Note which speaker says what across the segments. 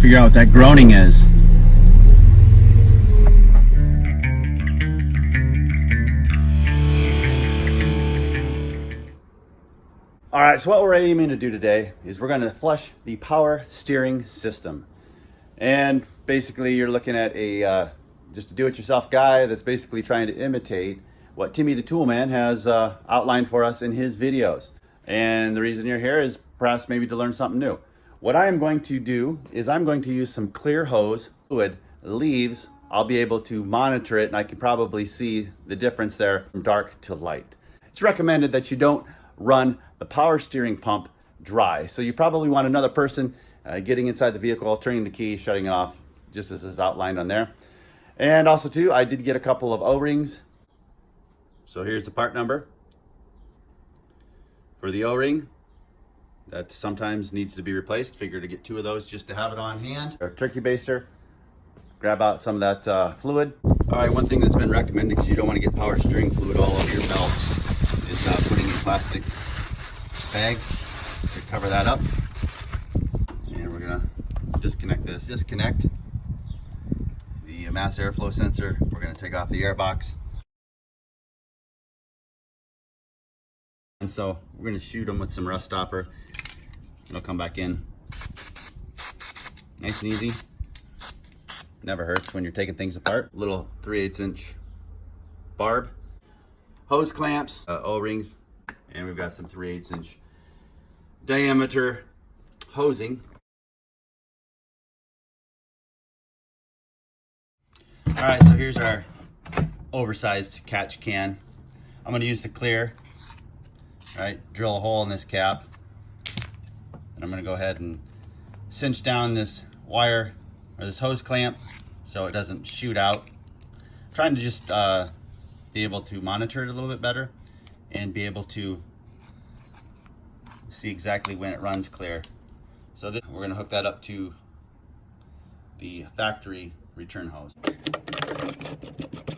Speaker 1: figure out what that groaning is. All right, so what we're aiming to do today is we're going to flush the power steering system. And basically you're looking at a just a do-it-yourself guy that's basically trying to imitate what Timmy the Toolman has outlined for us in his videos. And the reason you're here is perhaps maybe to learn something new. What I am going to do is I'm going to use some clear hose fluid leaves. I'll be able to monitor it and I can probably see the difference there from dark to light. It's recommended that you don't run the power steering pump dry. So you probably want another person getting inside the vehicle, turning the key, shutting it off, just as is outlined on there. And also too, I did get a couple of O-rings. So here's the part number for the O-ring that sometimes needs to be replaced. Figure to get 2 of those just to have it on hand. Our turkey baster, grab out some of that fluid. All right, one thing that's been recommended, because you don't want to get power steering fluid all over your belts, is putting a plastic bag to cover that up. And we're gonna disconnect this. Disconnect the mass airflow sensor. We're gonna take off the air box. And so we're gonna shoot them with some rust stopper. It'll come back in. Nice and easy. Never hurts when you're taking things apart. Little 3/8 inch barb. Hose clamps, O-rings, and we've got some 3/8 inch diameter hosing. All right, so here's our oversized catch can. I'm gonna use the clear, right? Drill a hole in this cap, and I'm gonna go ahead and cinch down this wire or this hose clamp so it doesn't shoot out. I'm trying to just be able to monitor it a little bit better and be able to see exactly when it runs clear. So we're going to hook that up to the factory return hose.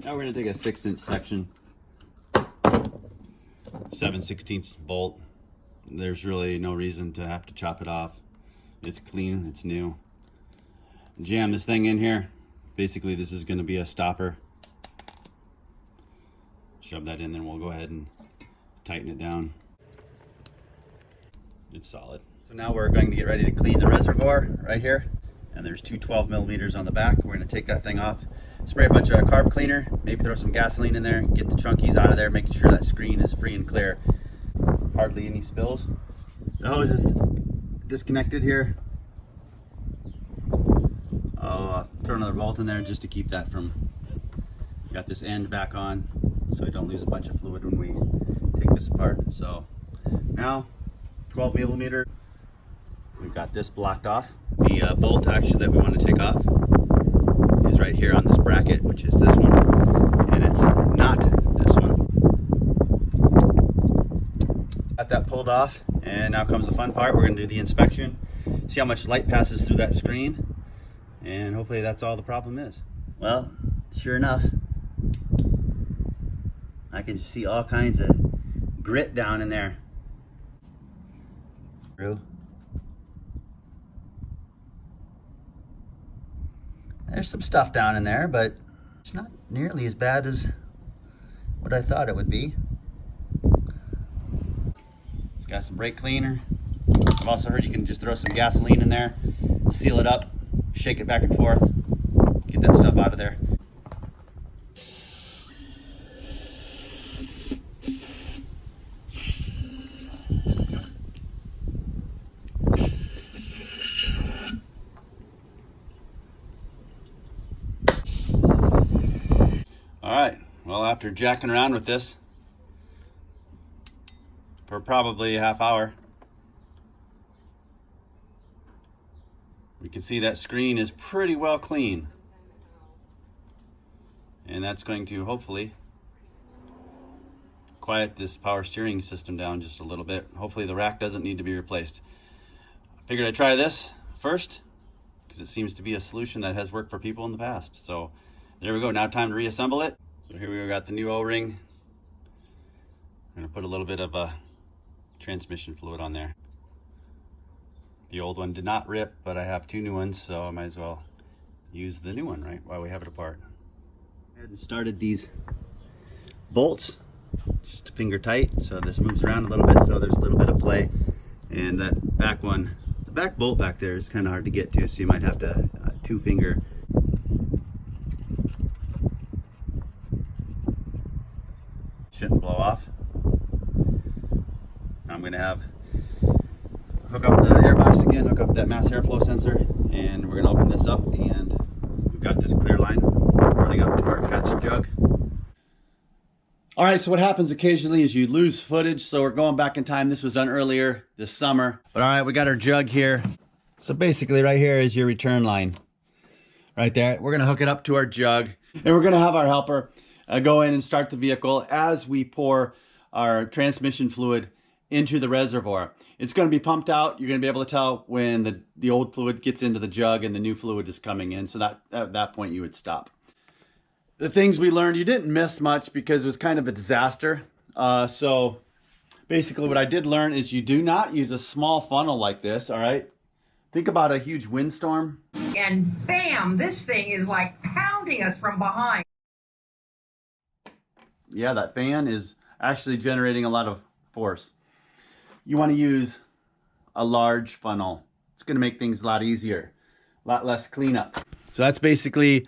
Speaker 1: Now we're going to take a 6-inch section, 7/16 bolt. There's really no reason to have to chop it off. It's clean, it's new. Jam this thing in here. Basically this is going to be a stopper. Shove that in, then we'll go ahead and tighten it down. It's solid. So now we're going to get ready to clean the reservoir right here. And there's 2 12mm on the back. We're going to take that thing off, spray a bunch of carb cleaner, maybe throw some gasoline in there, get the chunkies out of there, making sure that screen is free and clear. Hardly any spills. The hose is disconnected here. I'll throw another bolt in there just to keep that from, got this end back on so I don't lose a bunch of fluid when we take this apart. So now 12mm, we've got this blocked off. The bolt actually that we want to take off is right here on this bracket, which is this one, and it's not this one. Got that pulled off, and now comes the fun part. We're going to do the inspection, see how much light passes through that screen, and hopefully that's all the problem is. Well, sure enough, I can just see all kinds of grit down in there. There's some stuff down in there, but it's not nearly as bad as what I thought it would be. It's got some brake cleaner. I've also heard you can just throw some gasoline in there, seal it up, shake it back and forth, get that stuff out of there. Alright, well, after jacking around with this for probably a half hour, we can see that screen is pretty well clean. And that's going to hopefully quiet this power steering system down just a little bit. Hopefully the rack doesn't need to be replaced. I figured I'd try this first because it seems to be a solution that has worked for people in the past. So there we go. Now time to reassemble it. So here we got the new O-ring. I'm going to put a little bit of transmission fluid on there. The old one did not rip, but I have 2 new ones, so I might as well use the new one, right, while we have it apart. I had started these bolts just finger tight, so this moves around a little bit, so there's a little bit of play. And that back one, the back bolt back there is kind of hard to get to, so you might have to 2-finger. Shouldn't blow off. Now I'm going to hook up the air box again, hook up that mass airflow sensor, and we're going to open this up, and we've got this clear line running up to our catch jug. All right, so what happens occasionally is you lose footage, so we're going back in time. This was done earlier this summer. But all right, we got our jug here. So basically right here is your return line. Right there. We're gonna hook it up to our jug, and we're gonna have our helper go in and start the vehicle as we pour our transmission fluid into the reservoir. It's gonna be pumped out. You're gonna be able to tell when the old fluid gets into the jug and the new fluid is coming in. So that at that point you would stop. The things we learned, you didn't miss much because it was kind of a disaster. So basically what I did learn is you do not use a small funnel like this, all right? Think about a huge windstorm.
Speaker 2: And bam, this thing is like pounding us from behind.
Speaker 1: Yeah, that fan is actually generating a lot of force. You want to use a large funnel. It's going to make things a lot easier, a lot less cleanup. So that's basically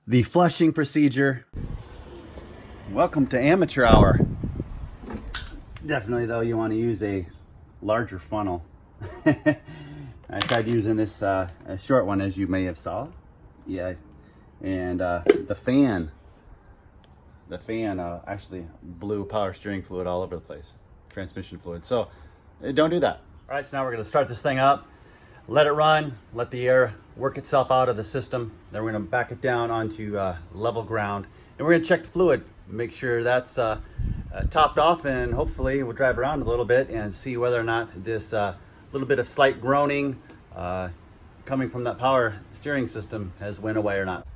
Speaker 1: the flushing procedure. Welcome to amateur hour. Definitely though, you want to use a larger funnel. I tried using this a short one, as you may have saw. Yeah, and the fan actually blew power steering fluid all over the place, transmission fluid. So don't do that. All right, so now we're going to start this thing up. Let it run, let the air work itself out of the system. Then we're gonna back it down onto level ground. And we're gonna check the fluid, make sure that's topped off, and hopefully we'll drive around a little bit and see whether or not this little bit of slight groaning coming from that power steering system has went away or not.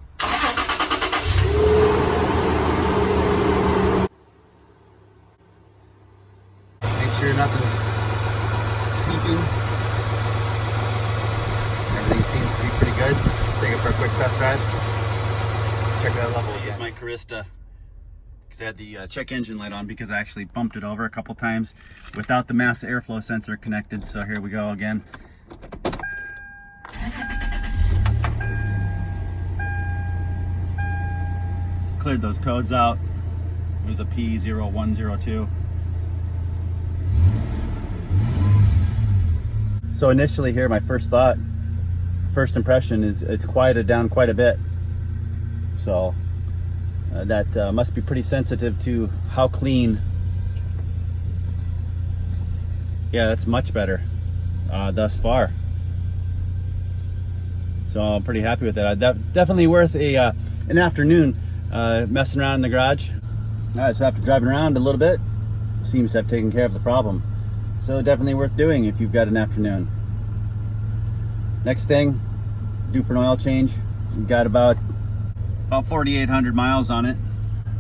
Speaker 1: Make sure nothing's seeping. Everything seems to be pretty good. Let's take it for a quick test drive. Check that level again. My Carista, because I had the check engine light on, because I actually bumped it over a couple times without the mass airflow sensor connected. So here we go again. Cleared those codes out. It was a P0102. So initially here, my first impression is it's quieted down quite a bit. So that must be pretty sensitive to how clean. Yeah, that's much better thus far. So I'm pretty happy with that. Definitely worth an afternoon messing around in the garage. All right, so after driving around a little bit, seems to have taken care of the problem. So definitely worth doing if you've got an afternoon. Next thing, due for an oil change. We've got about 4,800 miles on it.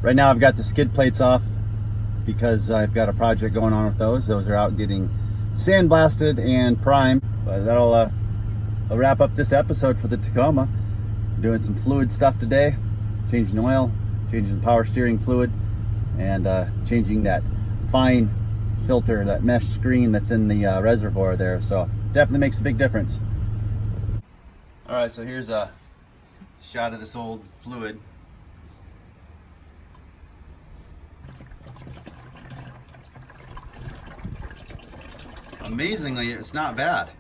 Speaker 1: Right now I've got the skid plates off because I've got a project going on with those. Those are out getting sandblasted and primed. But that'll wrap up this episode for the Tacoma. Doing some fluid stuff today, changing oil, changing the power steering fluid, and changing that fine filter, that mesh screen that's in the reservoir there. So definitely makes a big difference. All right, so here's a shot of this old fluid. Amazingly, it's not bad.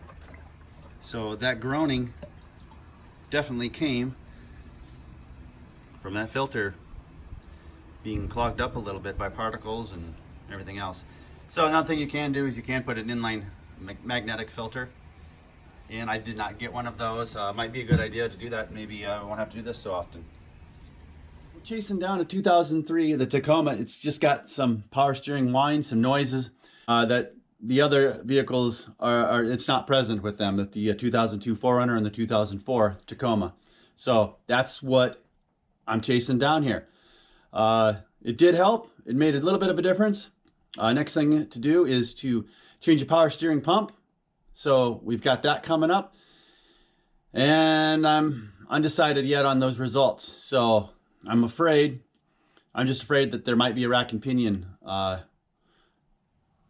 Speaker 1: So that groaning definitely came from that filter being clogged up a little bit by particles and everything else. So another thing you can do is you can put an inline magnetic filter. And I did not get one of those. Might be a good idea to do that. Maybe I won't have to do this so often. We're chasing down a 2003, the Tacoma. It's just got some power steering whine, some noises that the other vehicles are it's not present with them, with the 2002 4Runner and the 2004 Tacoma. So that's what I'm chasing down here. It did help. It made a little bit of a difference. Next thing to do is to change the power steering pump. So we've got that coming up, and I'm undecided yet on those results. So I'm just afraid that there might be a rack and pinion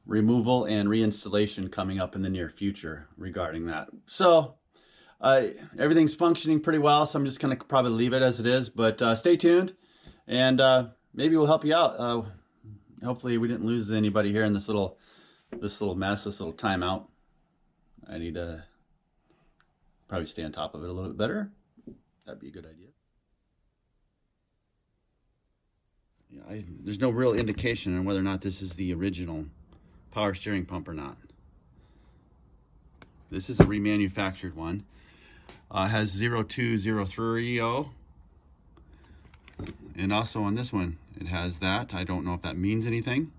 Speaker 1: removal and reinstallation coming up in the near future regarding that. So everything's functioning pretty well, so I'm just going to probably leave it as it is, but stay tuned, and maybe we'll help you out. Hopefully we didn't lose anybody here in this little mess, this little timeout. I need to probably stay on top of it a little bit better. That'd be a good idea. Yeah, there's no real indication on whether or not this is the original power steering pump or not. This is a remanufactured one. Has 0203O. And also on this one, it has that. I don't know if that means anything.